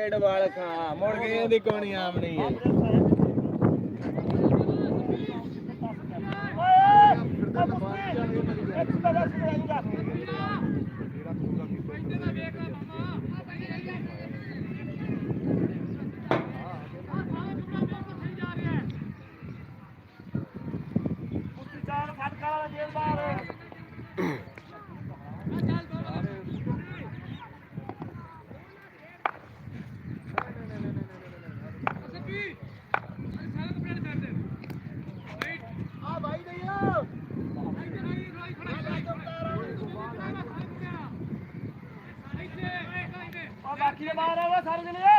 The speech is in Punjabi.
ਪੇੜ ਵਾਲ ਖਾ ਮੁੜ ਕੇ ਇਹਦੀ ਕੋਣੀ ਆਮਣੀ ਹੈ ਬਾਕੀ ਦੇ ਬਾਹਰ ਆਵਾ ਸਾਰੇ ਜਣੇ